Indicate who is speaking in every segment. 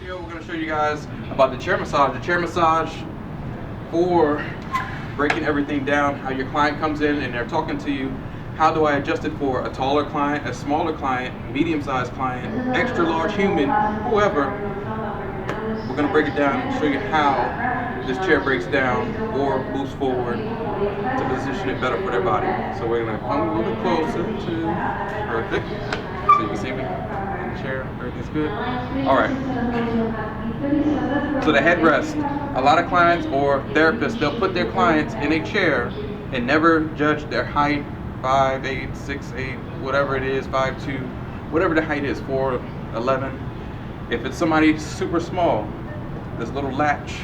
Speaker 1: We're going to show you guys about the chair massage. The chair massage for breaking everything down, how your client comes in and they're talking to you. How do I adjust it for a taller client, a smaller client, medium-sized client, extra large human, whoever. We're going to break it down and show you how this chair breaks down or moves forward to position it better for their body. So we're going to come a little bit closer to perfect. So you can see me in the chair, everything's good. Alright. So the headrest. A lot of clients or therapists, they'll put their clients in a chair and never judge their height, 5'8", 6'8", whatever it is, 5'2", whatever the height is, 4'11". If it's somebody super small, this little latch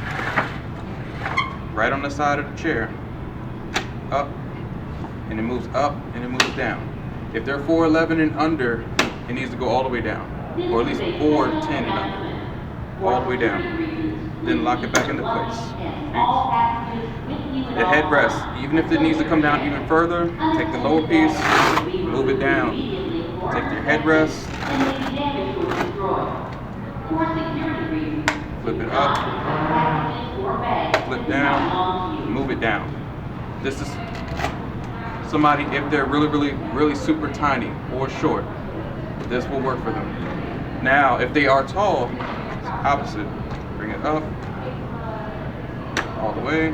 Speaker 1: right on the side of the chair, up, and it moves up and it moves down. If they're 4'11" and under, it needs to go all the way down, or at least 4'10" and under, all the way down. Then lock it back into place. The headrest, even if it needs to come down even further, take the lower piece, move it down. Take your headrest, flip it up, flip down, move it down. This is somebody, if they're really super tiny or short, this will work for them. Now, if they are tall, it's opposite. Bring it up, all the way,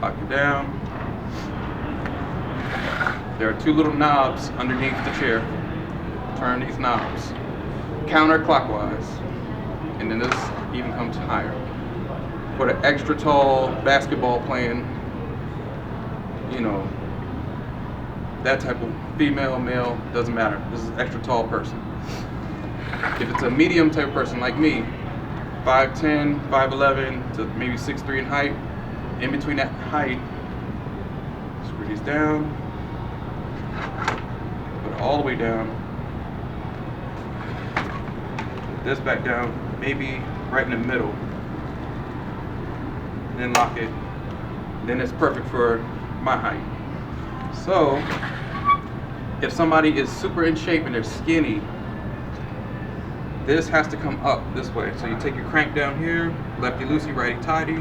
Speaker 1: lock it down. There are two little knobs underneath the chair. Turn these knobs counterclockwise, and then this even comes higher. For the extra tall basketball playing, you know, that type of female, male, doesn't matter. This is an extra tall person. If it's a medium type person like me, 5'10", 5'11", to maybe 6'3" in height, in between that height, screw these down, put it all the way down, put this back down, maybe right in the middle, then lock it. Then it's perfect for my height. So, if somebody is super in shape and they're skinny, this has to come up this way. So you take your crank down here, lefty loosey, righty tighty,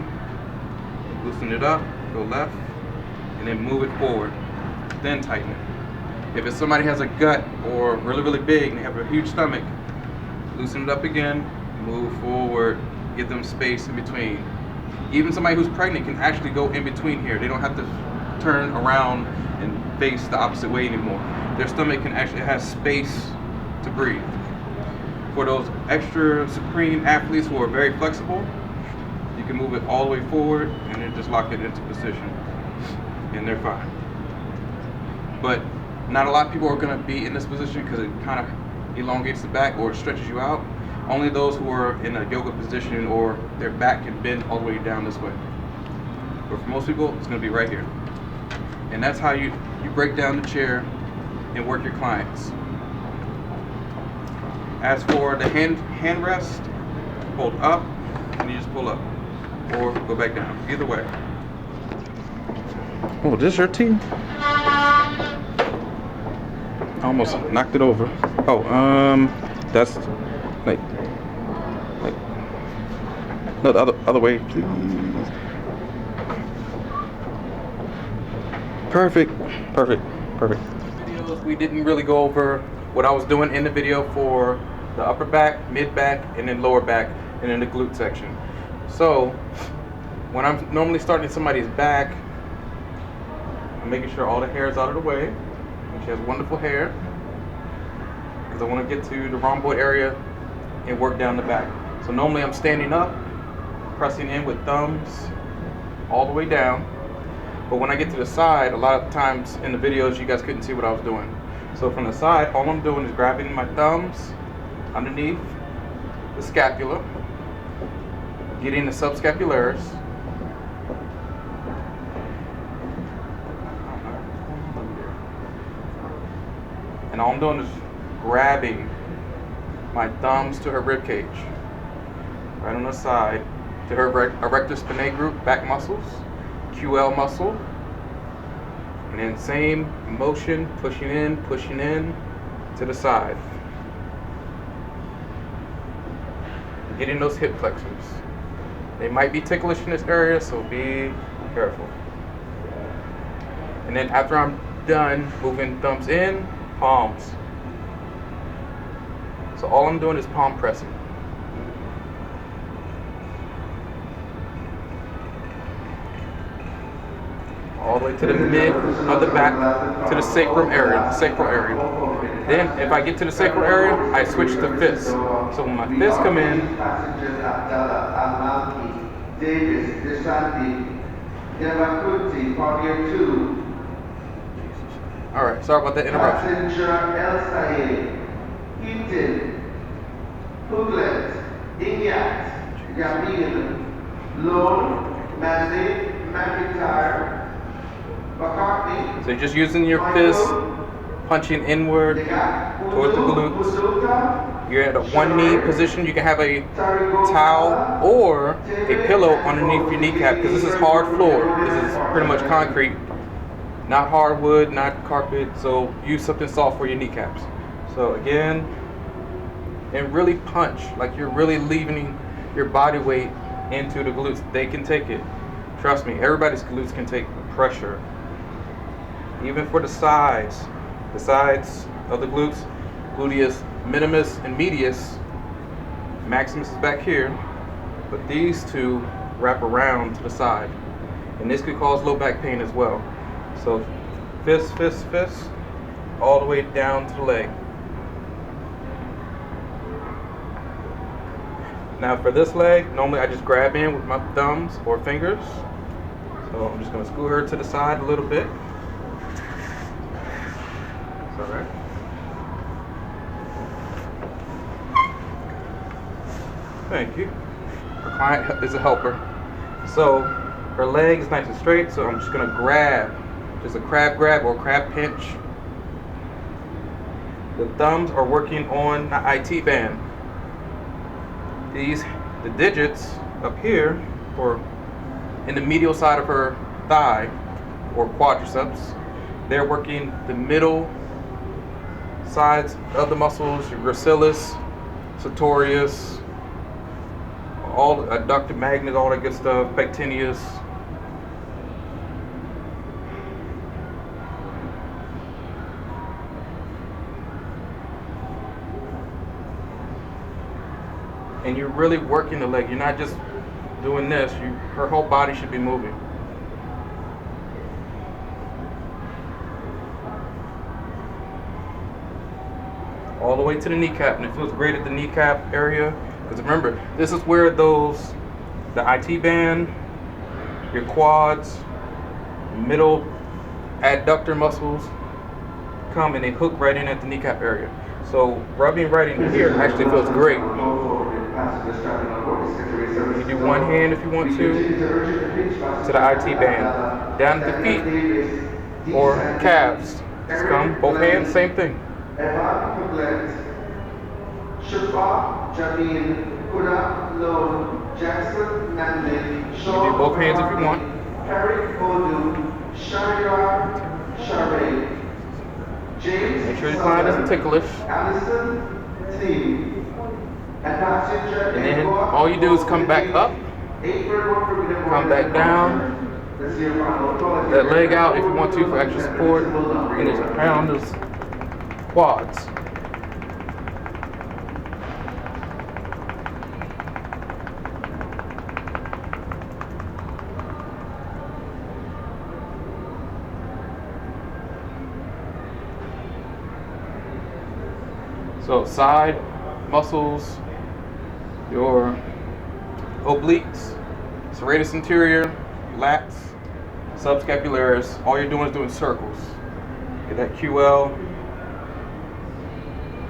Speaker 1: loosen it up, go left, and then move it forward, then tighten it. If it's somebody has a gut or really big and they have a huge stomach, loosen it up again, move forward, give them space in between. Even somebody who's pregnant can actually go in between here. They don't have to turn around and face the opposite way anymore. Their stomach can actually have space to breathe. For those extra supreme athletes who are very flexible, you can move it all the way forward and then just lock it into position, and they're fine. But not a lot of people are going to be in this position because it kind of elongates the back or stretches you out. Only those who are in a yoga position or their back can bend all the way down this way. But for most people, it's going to be right here. And that's how you break down the chair and work your clients. As for the hand rest, hold up and you just pull up or go back down. Either way. Oh, this your team? I almost knocked it over. Oh, that's like no, the other way, please. Perfect. Videos, we didn't really go over what I was doing in the video for the upper back, mid back, and then lower back, and then the glute section. So when I'm normally starting somebody's back, I'm making sure all the hair is out of the way. And she has wonderful hair, because I want to get to the rhomboid area and work down the back. So normally I'm standing up, pressing in with thumbs all the way down. But when I get to the side, a lot of times in the videos you guys couldn't see what I was doing. So from the side, all I'm doing is grabbing my thumbs underneath the scapula, getting the subscapularis, and all I'm doing is grabbing my thumbs to her rib cage, right on the side, to her erector spinae group, back muscles, QL muscle, and then same motion, pushing in to the side. getting those hip flexors. They might be ticklish in this area, so be careful. And then after I'm done moving thumbs in, palms. So all I'm doing is palm pressing. All the way to the mid of the back to the sacrum area, sacral area. Then if I get to the sacral area, I switch to fists. So when my fists come in, alright, sorry about that interruption. So you're just using your fist, punching inward towards the glutes. You're at a one knee position. You can have a towel or a pillow underneath your kneecap because this is hard floor. This is pretty much concrete, not hardwood, not carpet. So use something soft for your kneecaps. So again, and really punch like you're really leaving your body weight into the glutes. They can take it. Trust me, everybody's glutes can take pressure. Even for the sides of the glutes, gluteus minimus and medius. Maximus is back here, but these two wrap around to the side, and this could cause low back pain as well. So fist, fist, fist, all the way down to the leg. Now for this leg, normally I just grab in with my thumbs or fingers. So I'm just going to scoot her to the side a little bit. It's all right. Thank you. Our client is a helper. So her leg is nice and straight, so I'm just going to grab, just a crab grab or crab pinch. The thumbs are working on the IT band. The digits up here, or in the medial side of her thigh or quadriceps, they're working the middle sides of the muscles, your gracilis, sartorius, all the adductor magnus, all that good stuff, pectineus. And you're really working the leg. You're not just doing this. Her whole body should be moving. All the way to the kneecap, and it feels great at the kneecap area. Because remember, this is where the IT band, your quads, middle adductor muscles come and they hook right in at the kneecap area. So rubbing right in here actually feels great. You do one hand if you want to the IT band. Down to the feet or calves. Just come, both hands, same thing. You do both hands if you want. Make sure the client isn't ticklish. And then all you do is come back up, come back down, that leg out if you want to for extra support, and just pound those quads. So side muscles, your obliques, serratus anterior, lats, subscapularis, all you're doing is doing circles. Get that QL,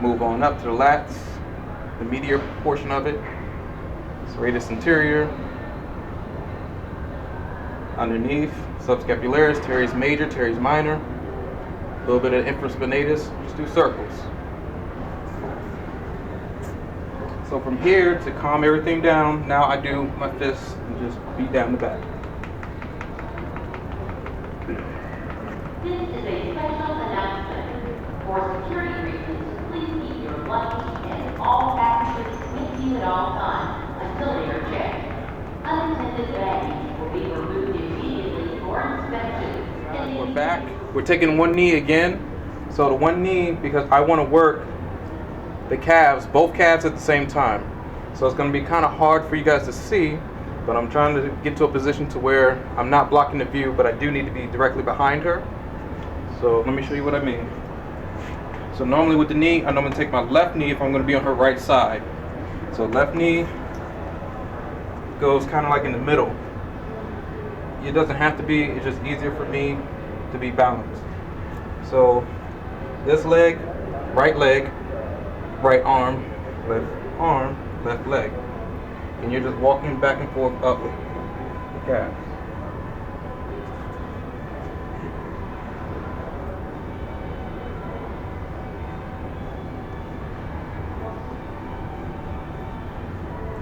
Speaker 1: move on up to the lats, the medial portion of it, serratus anterior, underneath, subscapularis, teres major, teres minor, a little bit of infraspinatus, just do circles. So from here, to calm everything down, now I do my fists and just beat down the back.
Speaker 2: This is a special announcement. For security reasons, please keep your luggage and all packages with you at all times.
Speaker 1: we're back. We're taking one knee again. So the one knee, because I want to work the calves, both calves at the same time. So it's going to be kind of hard for you guys to see, but I'm trying to get to a position to where I'm not blocking the view, but I do need to be directly behind her. So let me show you what I mean. So normally with the knee, I normally take my left knee if I'm going to be on her right side. So left knee goes kind of like in the middle. It doesn't have to be, it's just easier for me to be balanced. So this leg, right arm, left leg. And you're just walking back and forth up the calves.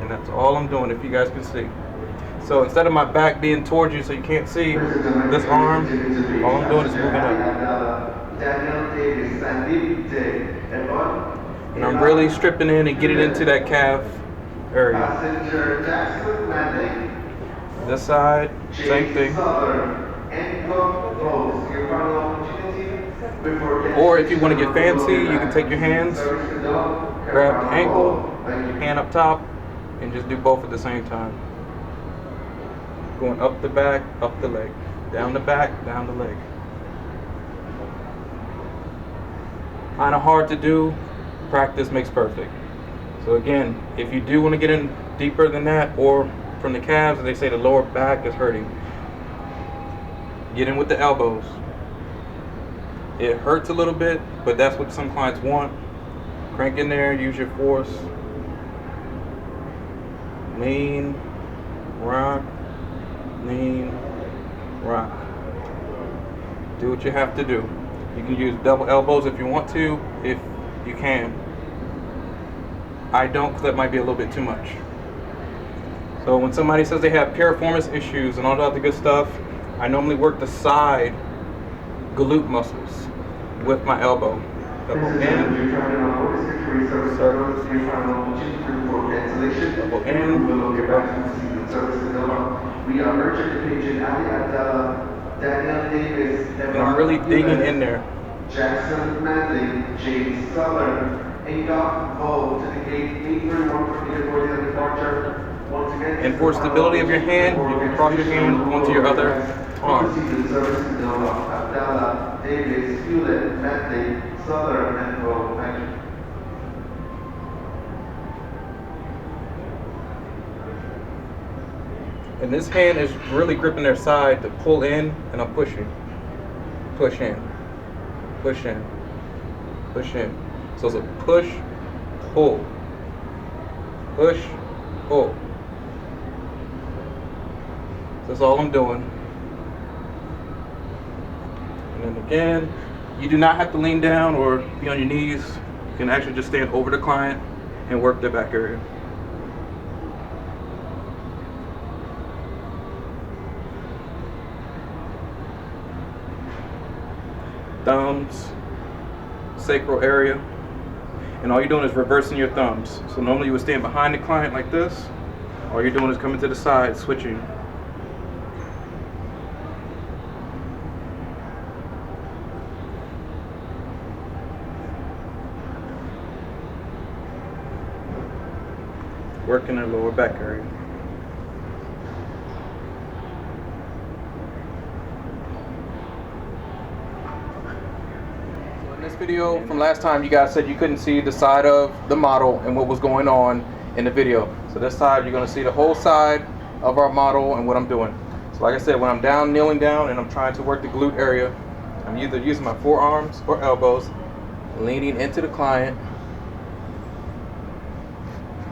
Speaker 1: And that's all I'm doing, if you guys can see. So instead of my back being towards you so you can't see this arm, all I'm doing is moving up. And I'm really stripping in and getting into that calf area. This side, same thing. Or if you want to get fancy, you can take your hands, grab the ankle, hand up top, and just do both at the same time. Going up the back, up the leg. Down the back, down the leg. Kind of hard to do. Practice makes perfect. So again, if you do want to get in deeper than that, or from the calves, they say the lower back is hurting, get in with the elbows. It hurts a little bit, but that's what some clients want. Crank in there, use your force. Lean, rock, lean, rock. Do what you have to do. You can use double elbows if you want to, if you can. I don't, because that might be a little bit too much. So when somebody says they have piriformis issues and all the other good stuff, I normally work the side glute muscles with my elbow. Elbow in, circle, elbow in, we are merchant Pidgeon, Ali Abdallah, Daniel Davis, and I'm really digging in there. Jackson Manley, James Southern, Adolph Ho to the gate, 831 for the avoided departure. Once again, and for stability of your hand, you can cross your hand onto your other arm. Abdallah, Davis, Hewlett, Manley, Southern, and Ho. Thank you. And this hand is really gripping their side to pull in, and I'm pushing. Push in. Push in. Push in. So it's a push, pull. Push, pull. So that's all I'm doing. And then again, you do not have to lean down or be on your knees. You can actually just stand over the client and work their back area. Thumbs, sacral area, and all you're doing is reversing your thumbs. So normally you would stand behind the client like this. All you're doing is coming to the side, switching. Working the lower back area. This video from last time, you guys said you couldn't see the side of the model and what was going on in the video. So this side, you're going to see the whole side of our model and what I'm doing. So like I said, when I'm down, kneeling down, and I'm trying to work the glute area, I'm either using my forearms or elbows, leaning into the client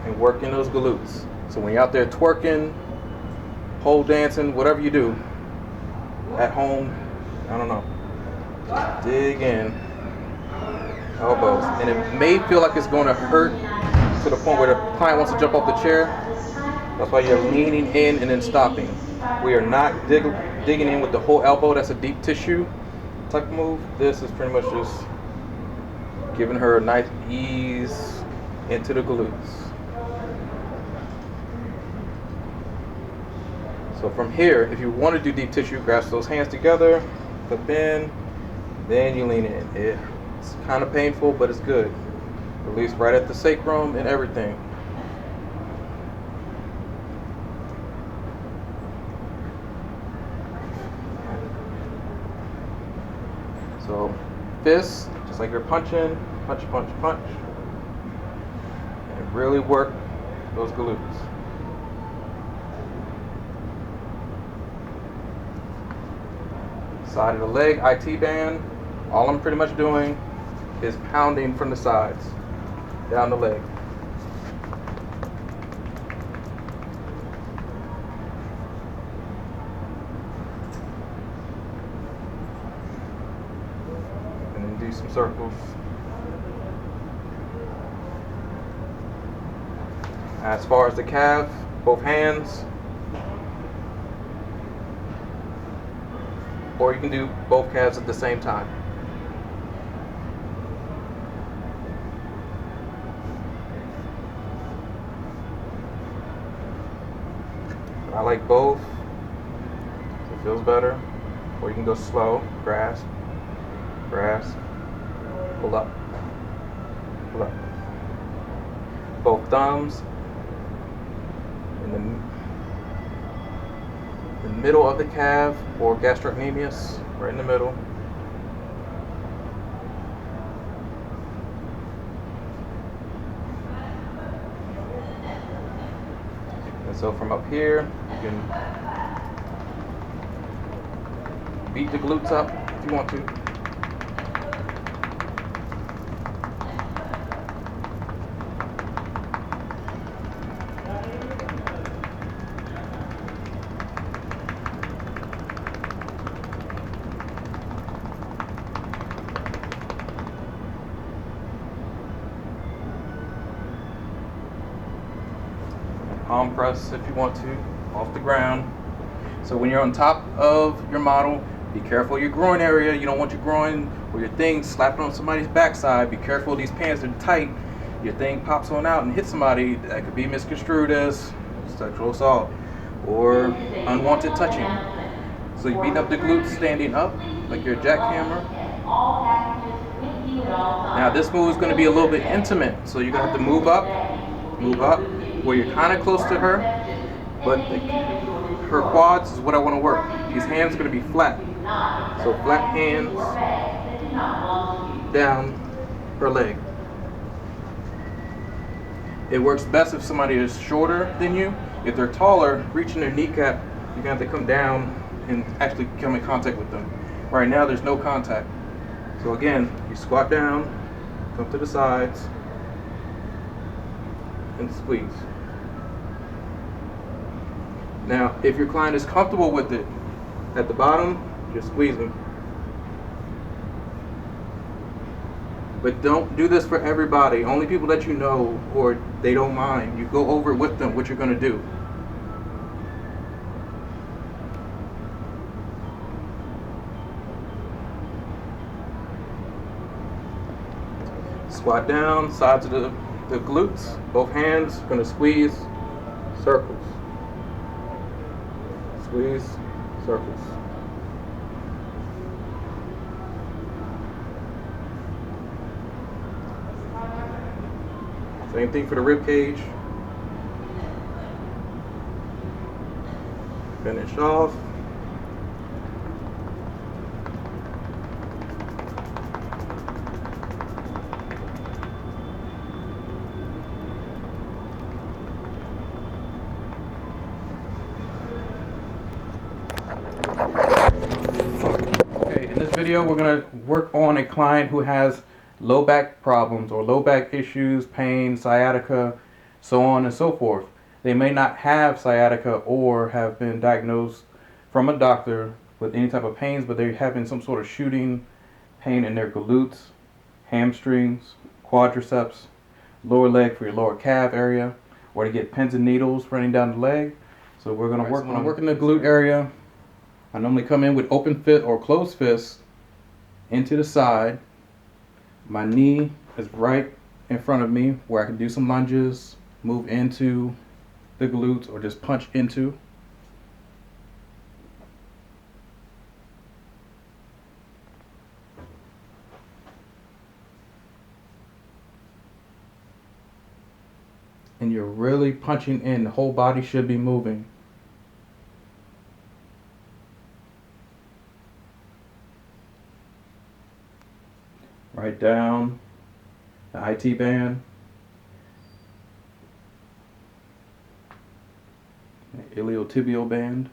Speaker 1: and working those glutes. So when you're out there twerking, pole dancing, whatever you do at home, I don't know, just dig in. Elbows, and it may feel like it's going to hurt to the point where the client wants to jump off the chair. That's why you're leaning in and then stopping. We are not digging in with the whole elbow. That's a deep tissue type of move. This is pretty much just giving her a nice ease into the glutes. So from here, if you want to do deep tissue, grasp those hands together, up in, then you lean in. It's kind of painful, but it's good. Release right at the sacrum and everything. So fists, just like you're punching, punch, punch, punch. And really work those glutes. Side of the leg, IT band. All I'm pretty much doing is pounding from the sides down the leg. And then do some circles. As far as the calf, both hands. Or you can do both calves at the same time. I like both. It feels better. Or you can go slow, grasp, grasp, pull up, pull up. Both thumbs in the middle of the calf or gastrocnemius, right in the middle. And so from up here, you can beat the glutes up if you want to. Palm press if you want to, off the ground. So when you're on top of your model, be careful of your groin area. You don't want your groin or your thing slapping on somebody's backside. Be careful, these pants are tight. Your thing pops on out and hits somebody. That could be misconstrued as sexual assault or unwanted touching. So you beat up the glutes standing up like you're a jackhammer. Now this move is going to be a little bit intimate, so you're going to have to move up, where you're kind of close to her, but her quads is what I want to work. These hands are going to be flat, so flat hands down her leg. It works best if somebody is shorter than you. If they're taller, reaching their kneecap, you're going to have to come down and actually come in contact with them. Right now there's no contact. So again, you squat down, come to the sides, and squeeze. Now, if your client is comfortable with it, at the bottom, just squeeze them. But don't do this for everybody. Only people that you know or they don't mind. You go over with them what you're going to do. Squat down, sides of the glutes, both hands, going to squeeze, circles. Squeeze, circles. Same thing for the rib cage. Finish off. In this video, we're going to work on a client who has low back problems or low back issues, pain, sciatica, so on and so forth. They may not have sciatica or have been diagnosed from a doctor with any type of pains, but they're having some sort of shooting pain in their glutes, hamstrings, quadriceps, lower leg for your lower calf area, or to get pins and needles running down the leg. So we're going to work on working the glute area. I normally come in with open fist or closed fist into the side. My knee is right in front of me where I can do some lunges, move into the glutes, or just punch into. really punching in. The whole body should be moving. Right down the IT band, the iliotibial band,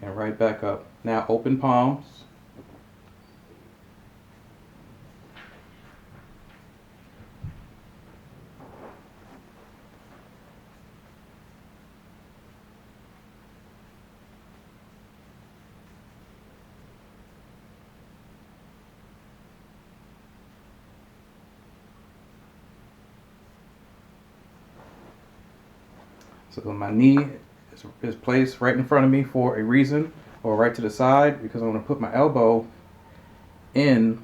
Speaker 1: and right back up. Now open palms. So my knee is placed right in front of me for a reason, or right to the side, because I want to put my elbow in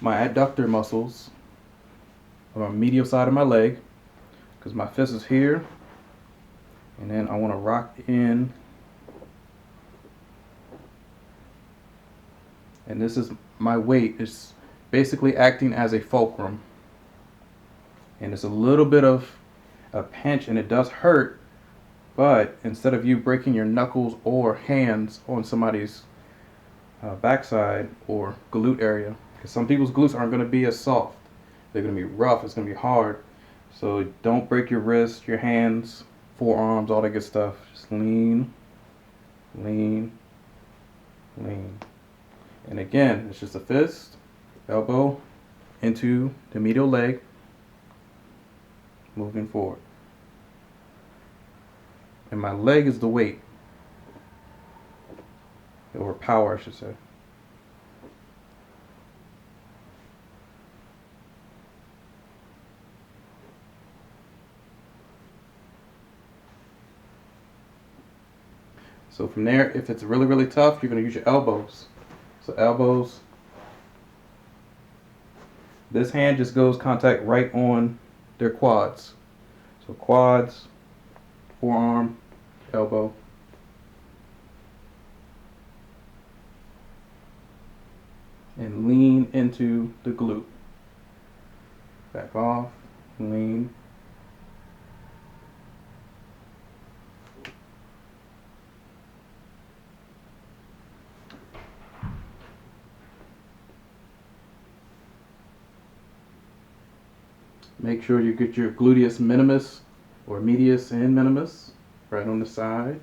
Speaker 1: my adductor muscles on the medial side of my leg, because my fist is here, and then I want to rock in, and this is my weight. It's basically acting as a fulcrum, and it's a little bit of a pinch, and it does hurt, but instead of you breaking your knuckles or hands on somebody's backside or glute area, because some people's glutes aren't going to be as soft, they're going to be rough, it's going to be hard. So don't break your wrists, your hands, forearms, all that good stuff. Just lean, lean, lean. And again, it's just a fist, elbow into the medial leg, moving forward. And my leg is the weight, or power, I should say. So from there, if it's really, really tough, you're going to use your elbows. So elbows, this hand just goes contact right on their quads. So quads, forearm, elbow. And lean into the glute. Back off, lean. Make sure you get your gluteus minimus or medius and minimus right on the side.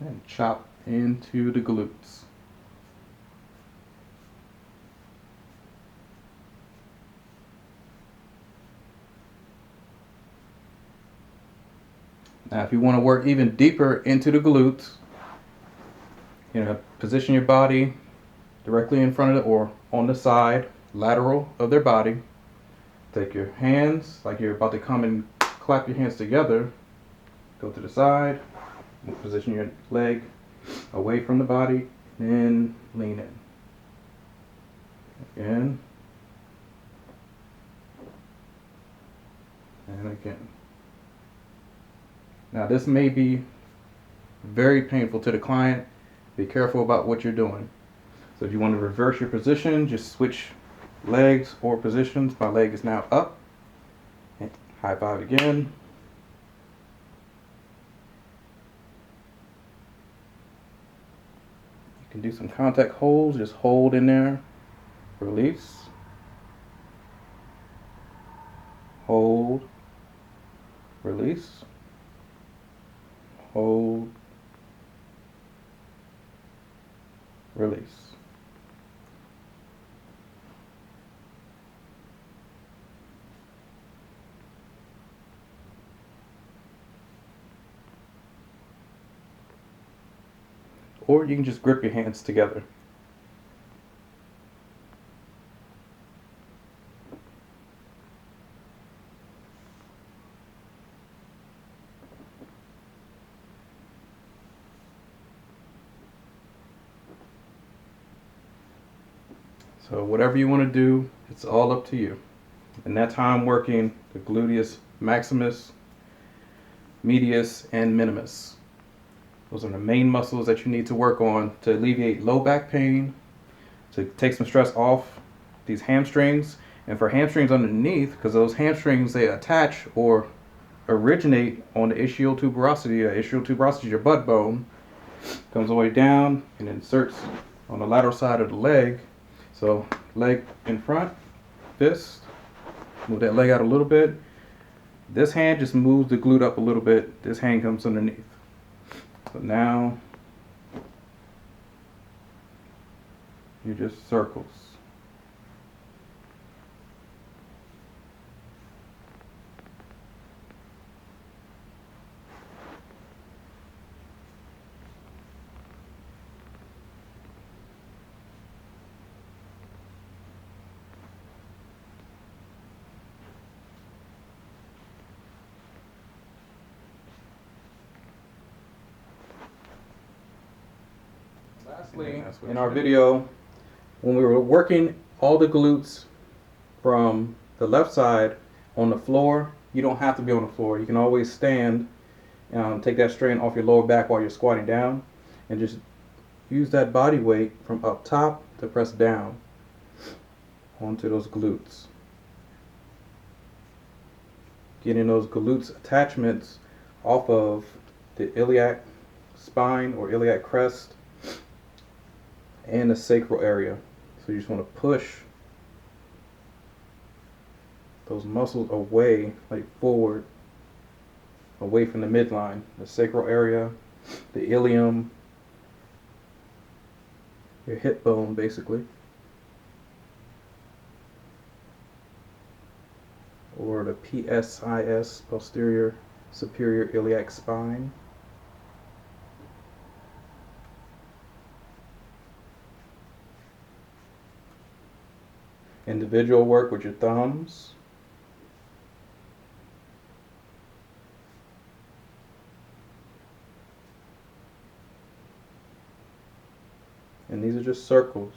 Speaker 1: And chop into the glutes. Now, if you want to work even deeper into the glutes, position your body directly in front of it or on the side, lateral of their body. Take your hands, like you're about to come and clap your hands together. Go to the side, position your leg away from the body, and lean in. Again. And again. Now this may be very painful to the client. Be careful about what you're doing. So if you want to reverse your position, just switch legs or positions. My leg is now up. High five again. You can do some contact holds. Just hold in there. Release. Hold. Release. Hold. Release. Or you can just grip your hands together. So whatever you want to do, it's all up to you. And that's how I'm working the gluteus maximus, medius, and minimus. Those are the main muscles that you need to work on to alleviate low back pain, to take some stress off these hamstrings, and for hamstrings underneath, because those hamstrings, they attach or originate on the ischial tuberosity. Ischial tuberosity is your butt bone, comes all the way down and inserts on the lateral side of the leg. So leg in front, fist, move that leg out a little bit. This hand just moves the glute up a little bit. This hand comes underneath. So now you just circles. Lastly, in our video, when we were working all the glutes from the left side on the floor, you don't have to be on the floor. You can always stand, take that strain off your lower back while you're squatting down, and just use that body weight from up top to press down onto those glutes. Getting those glutes attachments off of the iliac spine or iliac crest and the sacral area. So you just want to push those muscles away, like forward, away from the midline, the sacral area, the ilium, your hip bone basically, or the PSIS, posterior superior iliac spine. Individual work with your thumbs. And these are just circles,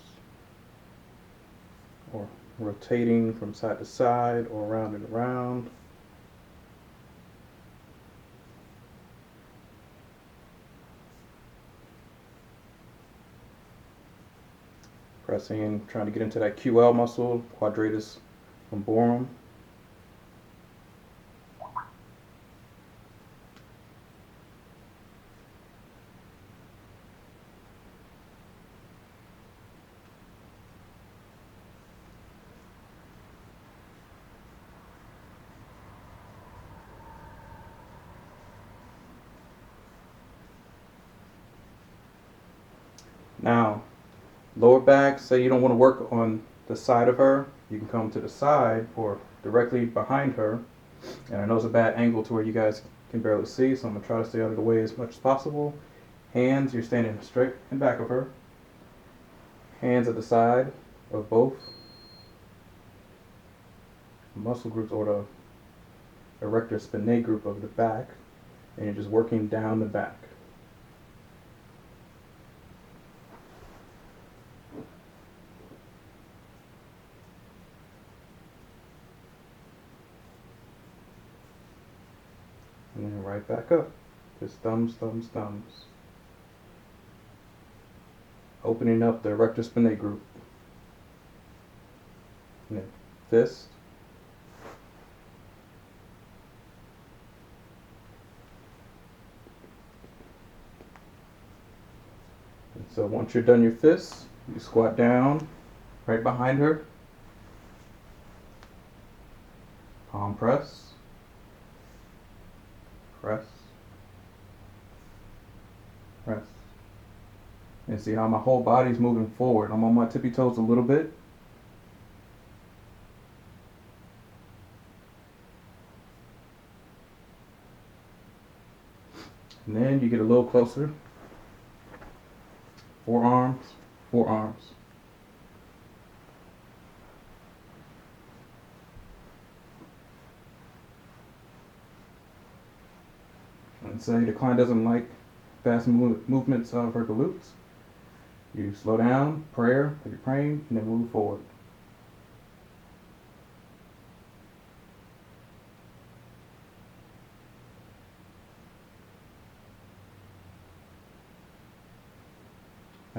Speaker 1: or rotating from side to side or around and around. Pressing, trying to get into that QL muscle, quadratus lumborum. Now, lower back, say you don't want to work on the side of her, you can come to the side or directly behind her. And I know it's a bad angle to where you guys can barely see, so I'm going to try to stay out of the way as much as possible. Hands, you're standing straight in back of her. Hands at the side of both muscle groups, or the erector spinae group of the back, and you're just working down the back. And then right back up. Just thumbs, thumbs, thumbs. Opening up the erector spinae group. And then fist. And so once you're done your fists, you squat down right behind her. Palm press. Press, press, and see how my whole body's moving forward. I'm on my tippy toes a little bit. And then you get a little closer. Forearms, forearms. And say the client doesn't like fast movements of her glutes. You slow down, prayer, like you're praying, and then move forward.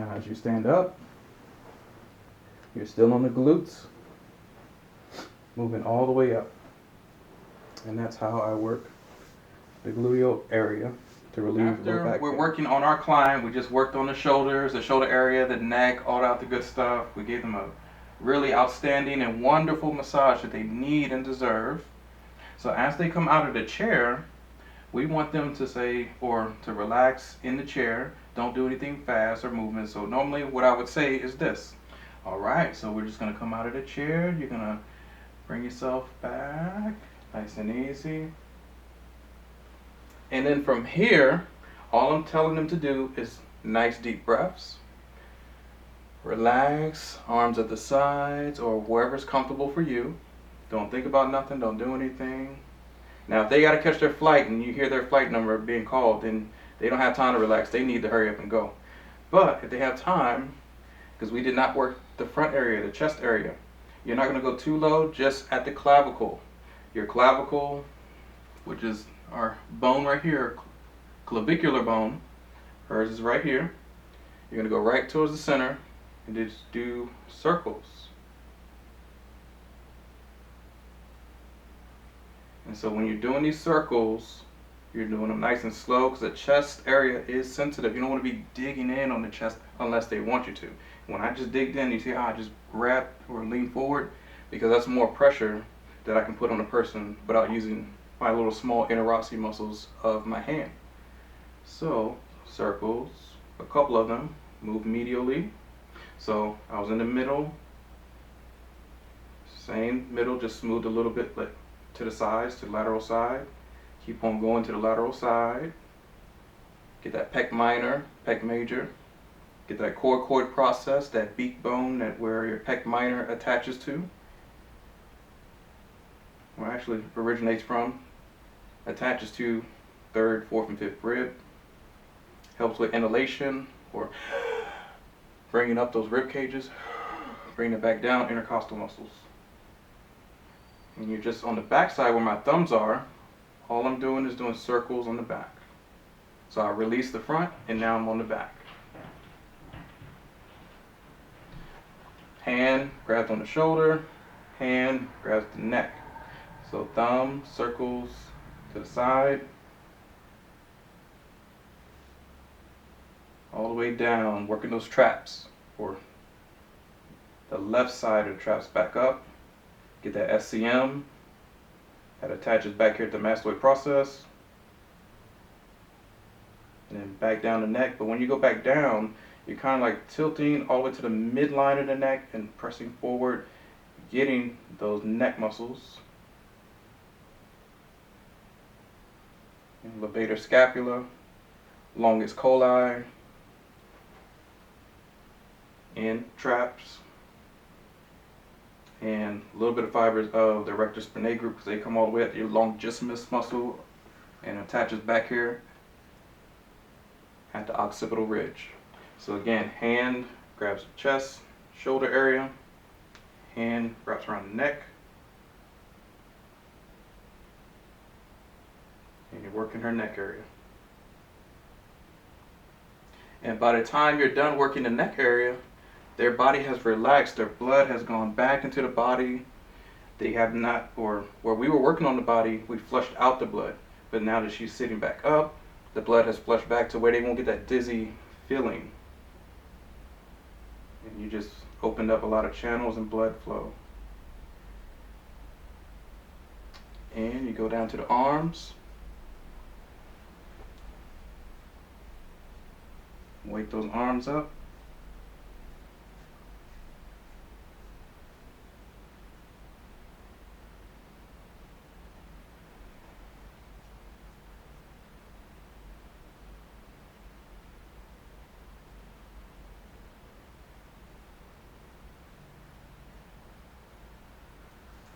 Speaker 1: Now as you stand up, you're still on the glutes, moving all the way up. And that's how I work the gluteal area to relieve low back pain. We're working on our client. We just worked on the shoulders, the shoulder area, the neck, all out the good stuff. We gave them a really outstanding and wonderful massage that they need and deserve. So as they come out of the chair, we want them to say, or to relax in the chair. Don't do anything fast or movement. So normally what I would say is this. All right, so we're just gonna come out of the chair. You're gonna bring yourself back, nice and easy. And then from here, all I'm telling them to do is nice deep breaths. Relax, arms at the sides or wherever's comfortable for you. Don't think about nothing, don't do anything. Now, if they gotta catch their flight and you hear their flight number being called, then they don't have time to relax. They need to hurry up and go. But if they have time, because we did not work the front area, the chest area, you're not gonna go too low, just at the clavicle. Your clavicle, which is our bone right here, clavicular bone, hers is right here. You're gonna go right towards the center and just do circles. And so when you're doing these circles, you're doing them nice and slow because the chest area is sensitive. You don't want to be digging in on the chest unless they want you to. When I just digged in, you see how I just grab or lean forward? Because that's more pressure that I can put on a person without using my little small interosseous muscles of my hand. So, circles, a couple of them, move medially. So I was in the middle, same middle, just smooth a little bit like to the sides, to the lateral side. Keep on going to the lateral side. Get that pec minor, pec major. Get that coracoid process, that beak bone that where your pec minor attaches to. Where it actually originates from. Attaches to third, fourth, and fifth rib. Helps with inhalation or bringing up those rib cages. Bringing it back down, intercostal muscles. And you're just on the back side where my thumbs are. All I'm doing is doing circles on the back. So I release the front and now I'm on the back. Hand grabs on the shoulder, hand grabs the neck. So thumb circles to the side, all the way down, working those traps, or the left side of the traps back up. Get that SCM that attaches back here to the mastoid process. And then back down the neck. But when you go back down, you're kind of like tilting all the way to the midline of the neck and pressing forward, getting those neck muscles. And levator scapula, longus colli, and traps. And a little bit of fibers of the rectus spinae group because they come all the way up to your longissimus muscle and attaches back here at the occipital ridge. So again, hand grabs the chest, shoulder area, hand wraps around the neck, and you're working her neck area. And by the time you're done working the neck area, their body has relaxed, their blood has gone back into the body. They have not, or where we were working on the body, we flushed out the blood. But now that she's sitting back up, the blood has flushed back to where they won't get that dizzy feeling. And you just opened up a lot of channels and blood flow. And you go down to the arms. Wake those arms up.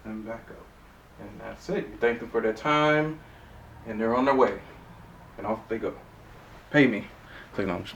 Speaker 1: And back up. And that's it. You thank them for their time, and they're on their way. And off they go. Pay me. Click on.